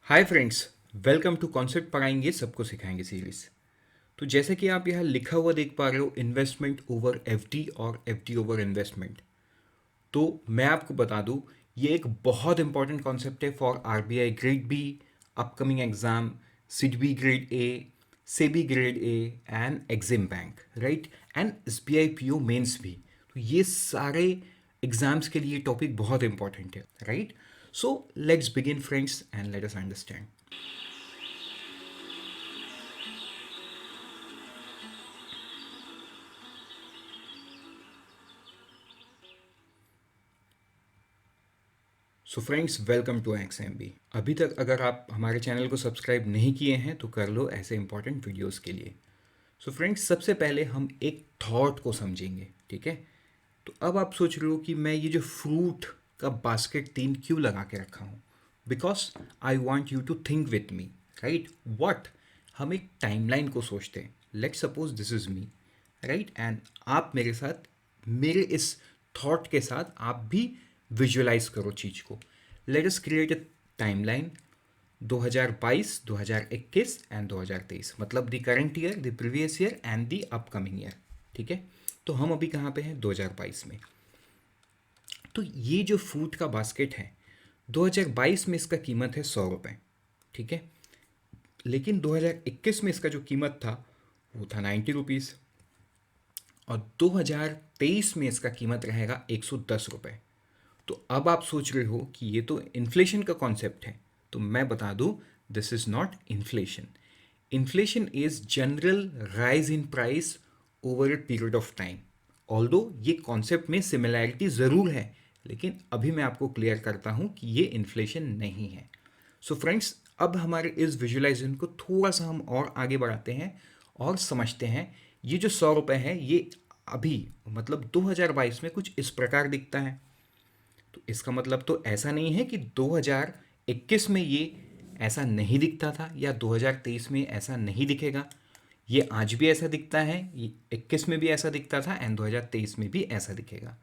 Hi friends, welcome to concept पढ़ाएंगे सबको सिखाएंगे सीरीज। तो जैसे कि आप यहाँ लिखा हुआ देख पा रहे हो, इन्वेस्टमेंट ओवर एफडी और एफडी ओवर इन्वेस्टमेंट। तो मैं आपको बता दूँ, ये एक बहुत इंपॉर्टेंट कॉन्सेप्ट है for RBI grade B, upcoming exam, SIDBI grade A, SEBI grade A and EXIM bank, right, and SBI PO mains भी। तो ये सारे एग्जाम्स के लिए टॉपिक बहुत इंपॉर्टेंट है, right. So let's begin friends and let us understand. So friends, welcome to XMB। अभी तक अगर आप हमारे चैनल को सब्सक्राइब नहीं किए हैं तो कर लो ऐसे इंपॉर्टेंट वीडियोस के लिए। सो फ्रेंड्स, सबसे पहले हम एक थॉट को समझेंगे, ठीक है। तो अब आप सोच रहे हो कि मैं ये जो फ्रूट का बास्केट 3 क्यों लगा के रखा हूँ। Because I want you to think with me, right. What, हम एक टाइमलाइन को सोचते हैं। Let suppose this is me, right, and आप मेरे साथ, मेरे इस थॉट के साथ आप भी विजुअलाइज करो चीज़ को। Let us create a timeline 2022, 2021 and 2023, मतलब the current year, the previous year and the upcoming year, ठीक है। तो हम अभी कहाँ पे हैं? 2022 में। तो ये जो फूड का बास्केट है, 2022 में इसका कीमत है 100 रुपये, ठीक है। लेकिन 2021 में इसका जो कीमत था वो था 90 रुपीज़, और 2023 में इसका कीमत रहेगा 110 रुपये। तो अब आप सोच रहे हो कि ये तो इन्फ्लेशन का कॉन्सेप्ट है। तो मैं बता दूं, this is not inflation. Inflation is general rise in price over a period of time. Although ये कॉन्सेप्ट में सिमिलैरिटी ज़रूर है, लेकिन अभी मैं आपको क्लियर करता हूं कि ये इन्फ्लेशन नहीं है। सो फ्रेंड्स, अब हमारे इस विजुअलाइजेशन को थोड़ा सा हम और आगे बढ़ाते हैं और समझते हैं। ये जो 100 रुपये है, ये अभी मतलब 2022 में कुछ इस प्रकार दिखता है। तो इसका मतलब तो ऐसा नहीं है कि 2021 में ये ऐसा नहीं दिखता था या 2023 में ऐसा नहीं दिखेगा। ये आज भी ऐसा दिखता है, ये 21 में भी ऐसा दिखता था एंड 2023 में भी ऐसा दिखेगा।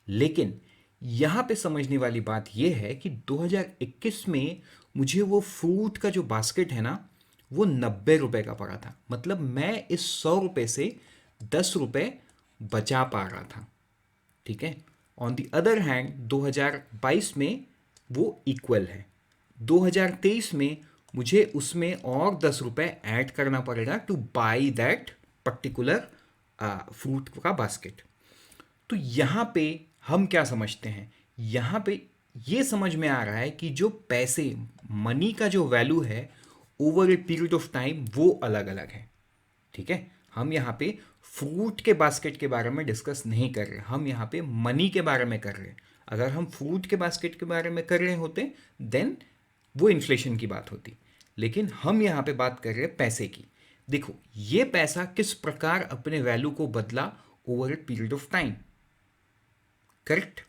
लेकिन यहाँ पे समझने वाली बात यह है कि 2021 में मुझे वो फ्रूट का जो बास्केट है ना, वो 90 रुपए का पड़ा था। मतलब मैं इस 100 रुपये से 10 रुपये बचा पा रहा था, ठीक है। ऑन द अदर हैंड 2022 में वो इक्वल है। 2023 में मुझे उसमें और 10 रुपये ऐड करना पड़ेगा two by that particular fruit का बास्केट। तो यहाँ पे हम क्या समझते हैं? यहाँ पे ये समझ में आ रहा है कि जो पैसे, मनी का जो वैल्यू है over a period of time, वो अलग अलग है, ठीक है। हम यहाँ पे फ्रूट के बास्केट के बारे में डिस्कस नहीं कर रहे, हम यहाँ पे मनी के बारे में कर रहे हैं। अगर हम फ्रूट के बास्केट के बारे में कर रहे होते देन वो इन्फ्लेशन की बात होती, लेकिन हम यहाँ पे बात कर रहे हैं पैसे की। देखो, ये पैसा किस प्रकार अपने वैल्यू को बदला over a period of time, correct.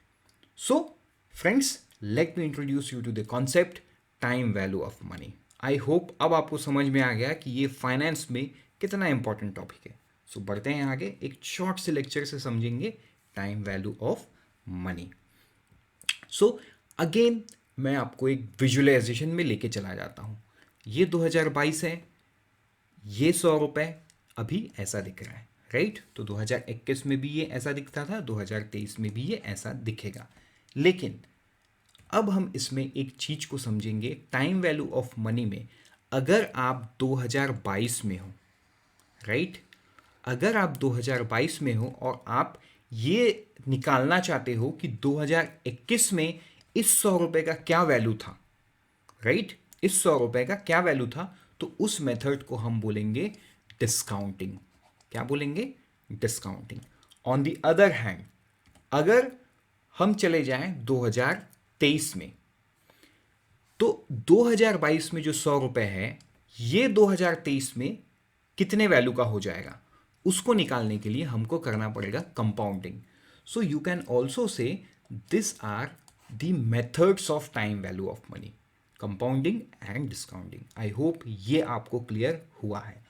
So friends, let me introduce you to the concept time value of money. I hope अब आपको समझ में आ गया कि ये फाइनेंस में कितना इंपॉर्टेंट टॉपिक है। सो बढ़ते हैं आगे, एक शॉर्ट से लेक्चर से समझेंगे time value of money. So again मैं आपको एक विजुअलाइजेशन में लेके चला जाता हूँ। ये 2022 है, ये 100 रुपये अभी ऐसा दिख रहा है, राइट। तो 2021 में भी ये ऐसा दिखता था, 2023 में भी ये ऐसा दिखेगा। लेकिन अब हम इसमें एक चीज को समझेंगे टाइम वैल्यू ऑफ मनी में। अगर आप 2022 में हो, राइट, अगर आप 2022 में हो और आप ये निकालना चाहते हो कि 2021 में इस 100 रुपये का क्या वैल्यू था, राइट, इस 100 रुपये का क्या वैल्यू था, तो उस मेथड को हम बोलेंगे डिस्काउंटिंग। क्या बोलेंगे? Discounting. On the other hand, अगर हम चले जाएं 2023 में, तो 2022 में जो 100 रुपये है, ये 2023 में कितने वैल्यू का हो जाएगा, उसको निकालने के लिए हमको करना पड़ेगा compounding. So you can also say this are the methods of time value of money, compounding and discounting. I hope ये आपको क्लियर हुआ है।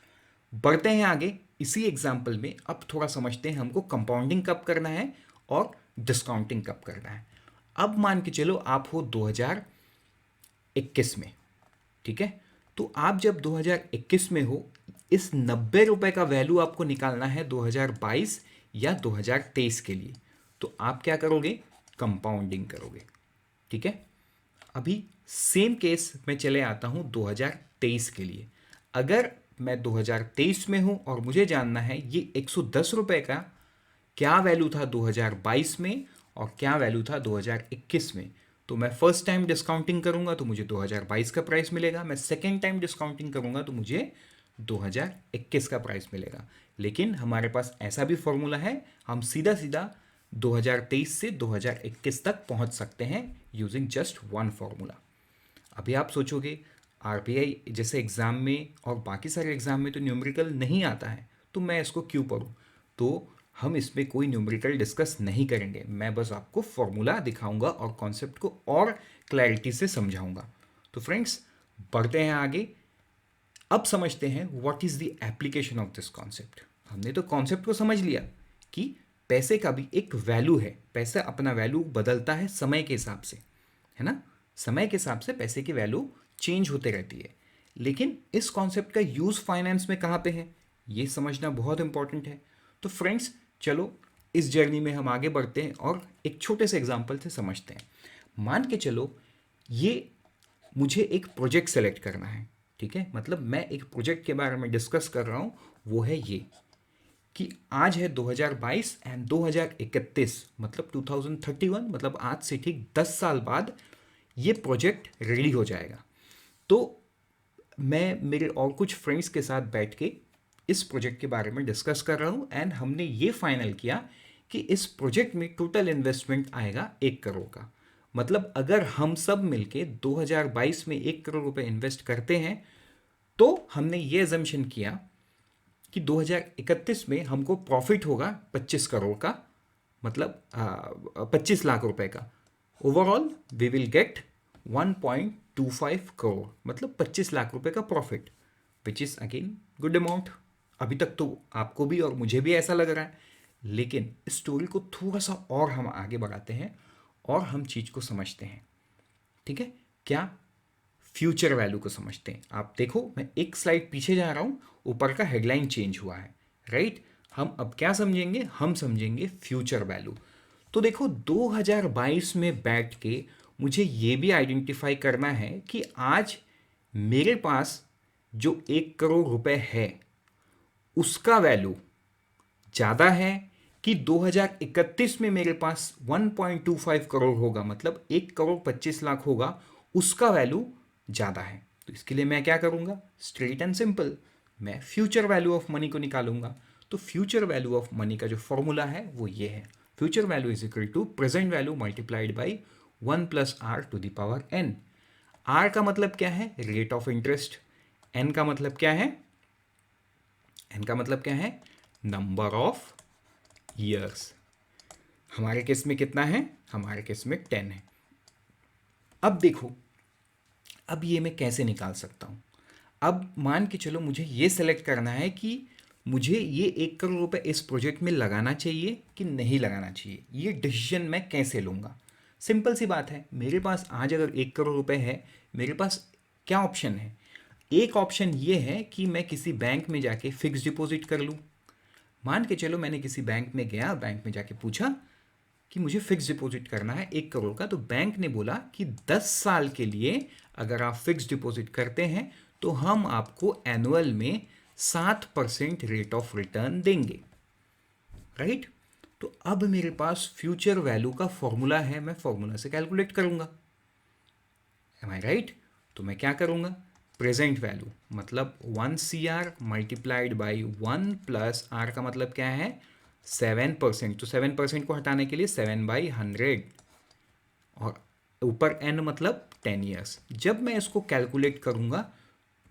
बढ़ते हैं आगे इसी एग्जाम्पल में। अब थोड़ा समझते हैं हमको कंपाउंडिंग कब करना है और डिस्काउंटिंग कब करना है। अब मान के चलो आप हो 2021 में, ठीक है। तो आप जब 2021 में हो, इस 90 रुपए का वैल्यू आपको निकालना है 2022 या 2023 के लिए, तो आप क्या करोगे, कंपाउंडिंग करोगे, ठीक है। अभी सेम केस में चले आता हूं 2023 के लिए। अगर मैं 2023 में हूं और मुझे जानना है ये 110 रुपए का क्या वैल्यू था 2022 में और क्या वैल्यू था 2021 में, तो मैं फर्स्ट टाइम डिस्काउंटिंग करूंगा तो मुझे 2022 का प्राइस मिलेगा, मैं सेकेंड टाइम डिस्काउंटिंग करूंगा तो मुझे 2021 का प्राइस मिलेगा। लेकिन हमारे पास ऐसा भी फॉर्मूला है, हम सीधा सीधा 2023 से 2021 तक पहुंच सकते हैं यूजिंग जस्ट वन फॉर्मूला। अभी आप सोचोगे आरबीआई जैसे एग्ज़ाम में और बाकी सारे एग्ज़ाम में तो न्यूमेरिकल नहीं आता है, तो मैं इसको क्यों पढूं। तो हम इसमें कोई न्यूमेरिकल डिस्कस नहीं करेंगे, मैं बस आपको फॉर्मूला दिखाऊंगा और कॉन्सेप्ट को और क्लैरिटी से समझाऊंगा। तो फ्रेंड्स, बढ़ते हैं आगे। अब समझते हैं what is the application of this concept. हमने तो कॉन्सेप्ट को समझ लिया कि पैसे का भी एक वैल्यू है, पैसा अपना वैल्यू बदलता है समय के हिसाब से, है ना। समय के हिसाब से पैसे की वैल्यू चेंज होते रहती है। लेकिन इस कॉन्सेप्ट का यूज़ फाइनेंस में कहाँ पे है, ये समझना बहुत इंपॉर्टेंट है। तो फ्रेंड्स, चलो इस जर्नी में हम आगे बढ़ते हैं और एक छोटे से एग्जाम्पल से समझते हैं। मान के चलो ये मुझे एक प्रोजेक्ट सेलेक्ट करना है, ठीक है। मतलब मैं एक प्रोजेक्ट के बारे में डिस्कस कर रहा हूँ, वो है ये कि आज है 2022 एंड 2031 मतलब 2031, मतलब आज से ठीक 10 साल बाद ये प्रोजेक्ट रेडी हो जाएगा। तो मैं मेरे और कुछ फ्रेंड्स के साथ बैठ के इस प्रोजेक्ट के बारे में डिस्कस कर रहा हूँ एंड हमने ये फाइनल किया कि इस प्रोजेक्ट में टोटल इन्वेस्टमेंट आएगा 1 करोड़ का। मतलब अगर हम सब मिलके 2022 में 1 करोड़ रुपए इन्वेस्ट करते हैं तो हमने ये एजम्पशन किया कि 2031 में हमको प्रॉफिट होगा 25 करोड़ का, मतलब 25 लाख रुपए का। Overall we will get 1.25 crore, मतलब 25 लाख रुपए का profit, which is again good amount. अभी तक तो आपको भी और मुझे भी ऐसा लग रहा है, लेकिन इस स्टोरी को थोड़ा सा और हम आगे बढ़ाते हैं और हम चीज़ को समझते हैं, ठीक है। क्या, फ्यूचर वैल्यू को समझते हैं। आप देखो मैं एक स्लाइड पीछे जा रहा हूँ, ऊपर का हेडलाइन चेंज हुआ है, राइट। हम अब क्या समझेंगे, हम समझेंगे फ्यूचर वैल्यू। तो देखो 2022 में बैठ के मुझे ये भी आइडेंटिफाई करना है कि आज मेरे पास जो 1 करोड़ रुपए है उसका वैल्यू ज़्यादा है कि 2031 में मेरे पास 1.25 करोड़ होगा, मतलब 1 करोड़ 25 लाख होगा, उसका वैल्यू ज़्यादा है। तो इसके लिए मैं क्या करूँगा, स्ट्रेट एंड सिंपल, मैं फ्यूचर वैल्यू ऑफ मनी को निकालूंगा। तो फ्यूचर वैल्यू ऑफ मनी का जो फॉर्मूला है वो ये है, future value is equal to present value multiplied by 1 + r⁴ r का मतलब क्या है, रेट ऑफ इंटरेस्ट। एन का मतलब क्या है, एन का मतलब क्या है, नंबर ऑफ ईयर्स। हमारे केस में कितना है, हमारे केस में 10 है। अब देखो, अब ये मैं कैसे निकाल सकता हूँ। अब मान के चलो मुझे ये सेलेक्ट करना है कि मुझे ये 1 करोड़ रुपए इस प्रोजेक्ट में लगाना चाहिए कि नहीं लगाना चाहिए। ये डिसीजन मैं कैसे लूँगा। सिंपल सी बात है, मेरे पास आज अगर 1 करोड़ रुपए है, मेरे पास क्या ऑप्शन है। एक ऑप्शन ये है कि मैं किसी बैंक में जाके फिक्स डिपॉजिट कर लूँ। मान के चलो मैंने किसी बैंक में गया, बैंक में जाके पूछा कि मुझे फिक्स डिपॉजिट करना है 1 करोड़ का, तो बैंक ने बोला कि 10 साल के लिए अगर आप फिक्स डिपॉजिट करते हैं तो हम आपको एनुअल में 7% रेट ऑफ रिटर्न देंगे, राइट। तो अब मेरे पास फ्यूचर वैल्यू का फॉर्मूला है, मैं फॉर्मूला से कैलकुलेट करूंगा, एम आई राइट। तो मैं क्या करूंगा, प्रेजेंट वैल्यू मतलब 1 CR मल्टीप्लाइड बाई 1 + R का मतलब क्या है, 7%। तो 7% को हटाने के लिए 7/100 और ऊपर n मतलब 10 ईयर्स। जब मैं इसको कैलकुलेट करूंगा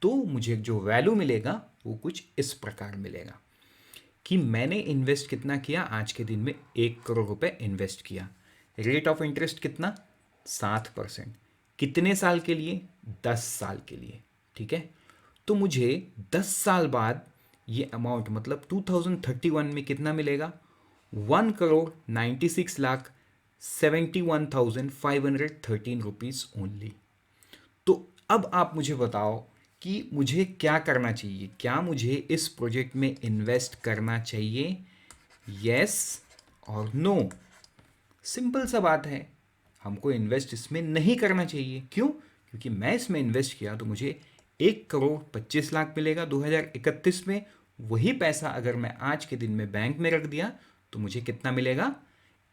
तो मुझे जो वैल्यू मिलेगा वो कुछ इस प्रकार मिलेगा कि मैंने इन्वेस्ट कितना किया, आज के दिन में 1 करोड़ रुपए इन्वेस्ट किया। रेट ऑफ इंटरेस्ट कितना, 7%। कितने साल के लिए, 10 साल के लिए, ठीक है। तो मुझे 10 साल बाद ये अमाउंट मतलब 2031 में कितना मिलेगा, 1,96,71,513 रुपीज़ ओनली। तो अब आप मुझे बताओ कि मुझे क्या करना चाहिए, क्या मुझे इस प्रोजेक्ट में इन्वेस्ट करना चाहिए, यस और नो। सिंपल सा बात है, हमको इन्वेस्ट इसमें नहीं करना चाहिए। क्यों? क्योंकि मैं इसमें इन्वेस्ट किया तो मुझे 1,25,00,000 मिलेगा 2031 में। वही पैसा अगर मैं आज के दिन में बैंक में रख दिया तो मुझे कितना मिलेगा?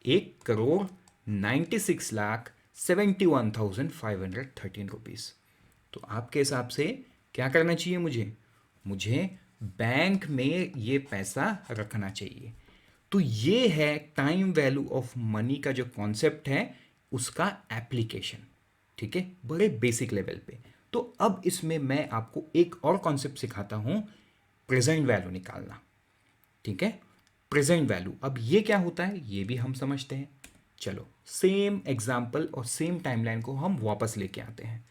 1,96,71,513 रुपीज़। तो आपके हिसाब से क्या करना चाहिए मुझे? मुझे बैंक में ये पैसा रखना चाहिए। तो ये है टाइम वैल्यू ऑफ मनी का जो कॉन्सेप्ट है उसका एप्लीकेशन। ठीक है, बड़े बेसिक लेवल पे। तो अब इसमें मैं आपको एक और कॉन्सेप्ट सिखाता हूं, प्रेजेंट वैल्यू निकालना। ठीक है, प्रेजेंट वैल्यू, अब ये क्या होता है ये भी हम समझते हैं। चलो सेम एग्जाम्पल और सेम टाइमलाइन को हम वापस लेके आते हैं।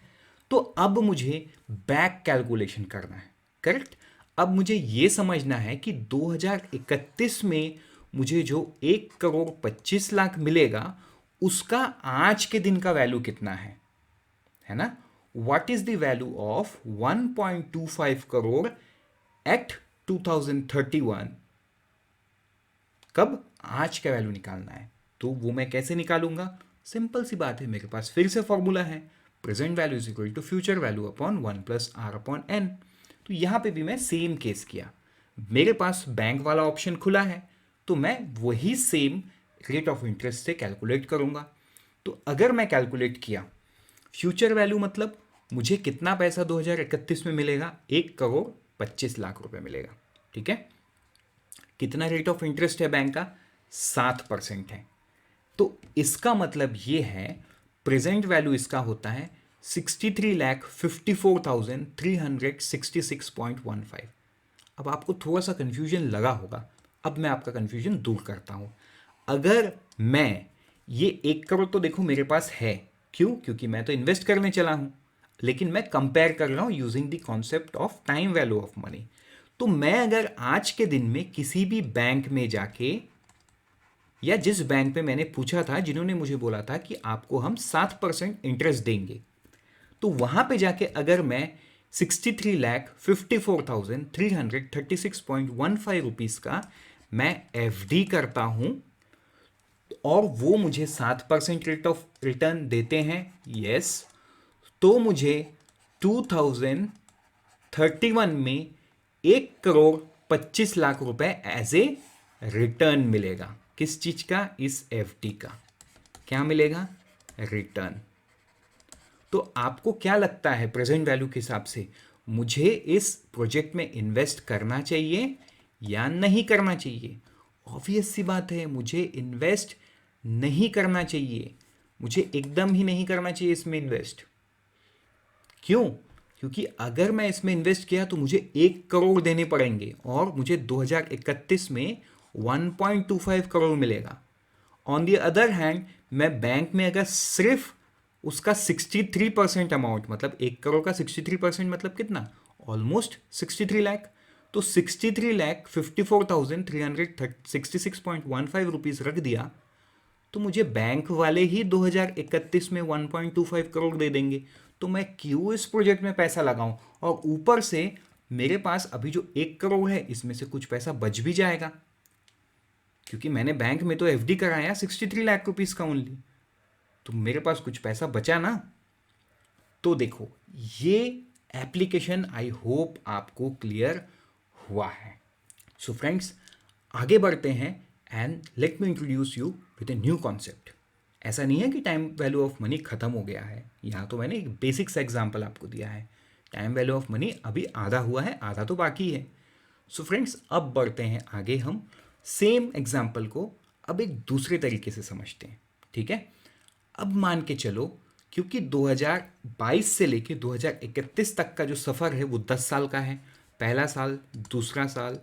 तो अब मुझे बैक कैलकुलेशन करना है, करेक्ट। अब मुझे यह समझना है कि 2031 में मुझे जो 1,25,00,000 मिलेगा उसका आज के दिन का वैल्यू कितना है ना। What is the value of 1.25 crore at 2031? कब? आज का वैल्यू निकालना है। तो वो मैं कैसे निकालूंगा? सिंपल सी बात है, मेरे पास फिर से फॉर्मूला है, present value is equal to future value upon 1 plus r upon n. तो यहां पे भी मैं सेम केस किया, मेरे पास बैंक वाला ऑप्शन खुला है तो मैं वही सेम रेट ऑफ इंटरेस्ट से कैलकुलेट करूंगा। तो अगर मैं कैलकुलेट किया फ्यूचर वैल्यू, मतलब मुझे कितना पैसा 2031 में मिलेगा? 1,25,00,000 रुपए मिलेगा। ठीक है, कितना रेट ऑफ इंटरेस्ट है बैंक का? 7% है। तो इसका मतलब ये है प्रेजेंट वैल्यू इसका होता है 63,54,366.15। अब आपको थोड़ा सा कंफ्यूजन लगा होगा, अब मैं आपका कंफ्यूजन दूर करता हूं। अगर मैं ये 1 करोड़ तो देखो मेरे पास है, क्यों? क्योंकि मैं तो इन्वेस्ट करने चला हूं, लेकिन मैं कंपेयर कर रहा हूं using the concept of time value of money. तो मैं अगर आज के दिन में किसी भी बैंक में जाके, या जिस बैंक पे मैंने पूछा था, जिन्होंने मुझे बोला था कि आपको हम 7% इंटरेस्ट देंगे, तो वहां पे जाके अगर मैं 63,54,336.15 रुपीज का मैं एफडी करता हूं और वो मुझे 7% रेट ऑफ रिटर्न देते हैं, यस, तो मुझे 2031 में 1,25,00,000 रुपए एज ए रिटर्न मिलेगा। किस चीज का? इस एफडी का। क्या मिलेगा? रिटर्न। तो आपको क्या लगता है प्रेजेंट वैल्यू के हिसाब से मुझे इस प्रोजेक्ट में इन्वेस्ट करना चाहिए या नहीं करना चाहिए? ऑब्वियस सी बात है, मुझे इन्वेस्ट नहीं करना चाहिए, मुझे एकदम ही नहीं करना चाहिए इसमें इन्वेस्ट। क्यों? क्योंकि अगर मैं इसमें इन्वेस्ट किया तो मुझे 1 करोड़ देने पड़ेंगे और मुझे 2031 में 1.25 करोड़ मिलेगा। ऑन द अदर हैंड मैं बैंक में अगर सिर्फ उसका 63% अमाउंट, मतलब 1 करोड़ का 63% मतलब कितना? ऑलमोस्ट 63 लाख। तो 63,54,366.15 रुपीज रख दिया तो मुझे बैंक वाले ही 2031 में 1.25 करोड़ दे देंगे। तो मैं क्यों इस प्रोजेक्ट में पैसा लगाऊं? और ऊपर से मेरे पास अभी जो 1 करोड़ है इसमें से कुछ पैसा बच भी जाएगा, क्योंकि मैंने बैंक में तो एफडी कराया 63 लाख रुपीस का ओनली, तो मेरे पास कुछ पैसा बचा ना। तो देखो ये एप्लीकेशन आई होप आपको क्लियर हुआ है। सो फ्रेंड्स आगे बढ़ते हैं and let me introduce you with a new concept. ऐसा नहीं है कि टाइम वैल्यू ऑफ मनी खत्म हो गया है, यहाँ तो मैंने एक बेसिक सा एग्जांपल आपको दिया है। टाइम वैल्यू ऑफ मनी अभी आधा हुआ है, आधा तो बाकी है। सो फ्रेंड्स अब बढ़ते हैं आगे, हम सेम एग्जांपल को अब एक दूसरे तरीके से समझते हैं। ठीक है, अब मान के चलो क्योंकि 2022 से लेके 2031 तक का जो सफ़र है वो 10 साल का है। पहला साल, दूसरा साल,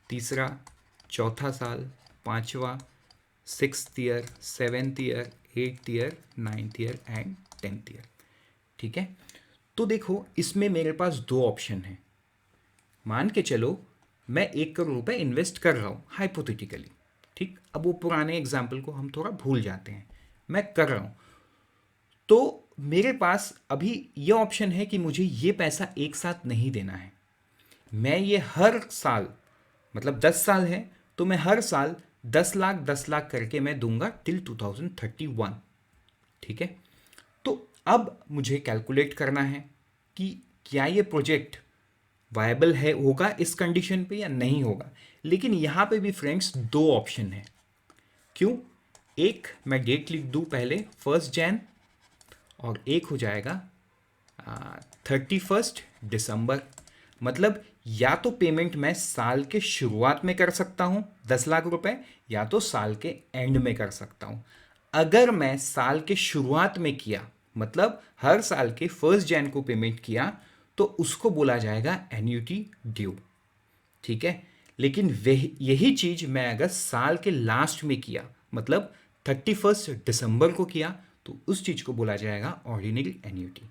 तीसरा, चौथा साल, पांचवा, 6th year, 7th year, 8th year, 9th year and 10th year. ठीक है, तो देखो इसमें मेरे पास दो ऑप्शन हैं। मान के चलो मैं 1 करोड़ रुपए इन्वेस्ट कर रहा हूँ हाइपोथेटिकली। ठीक, अब वो पुराने एग्जाम्पल को हम थोड़ा भूल जाते हैं, मैं कर रहा हूँ। तो मेरे पास अभी ये ऑप्शन है कि मुझे ये पैसा एक साथ नहीं देना है। मैं ये हर साल, मतलब 10 साल है तो मैं हर साल 10 लाख करके मैं दूंगा टिल 2031। ठीक है। तो अब मुझे कैलकुलेट करना है कि क्या ये प्रोजेक्ट वायबल है, होगा इस कंडीशन पे या नहीं होगा। लेकिन यहाँ पे भी फ्रेंड्स दो ऑप्शन है। क्यों? एक मैं डेट लिख दूँ पहले 1 जैन, और एक हो जाएगा 31 दिसंबर। मतलब या तो पेमेंट मैं साल के शुरुआत में कर सकता हूँ 10 लाख रुपए, या तो साल के एंड में कर सकता हूँ। अगर मैं साल के शुरुआत में किया, मतलब हर साल के 1 जैन को पेमेंट किया, तो उसको बोला जाएगा एन्युटी ड्यू। ठीक है। लेकिन वह यही चीज मैं अगर साल के लास्ट में किया, मतलब 31 दिसंबर को किया, तो उस चीज को बोला जाएगा ऑर्डिनरी एन्युटी।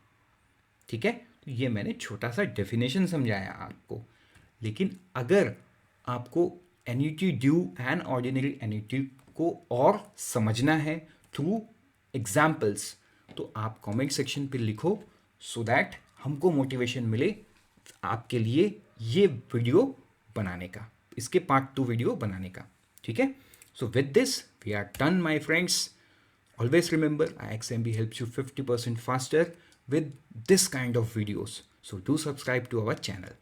ठीक है। तो ये मैंने छोटा सा डेफिनेशन समझाया आपको। लेकिन अगर आपको annuity due and ordinary annuity को और समझना है थ्रू एग्जाम्पल्स, तो आप कमेंट सेक्शन पे लिखो, सो दैट हमको मोटिवेशन मिले आपके लिए ये वीडियो बनाने का, इसके पार्ट 2 वीडियो बनाने का। ठीक है। So with this we are done my friends. Always remember, IXMB helps you 50% faster with this kind of videos. So do subscribe to our channel.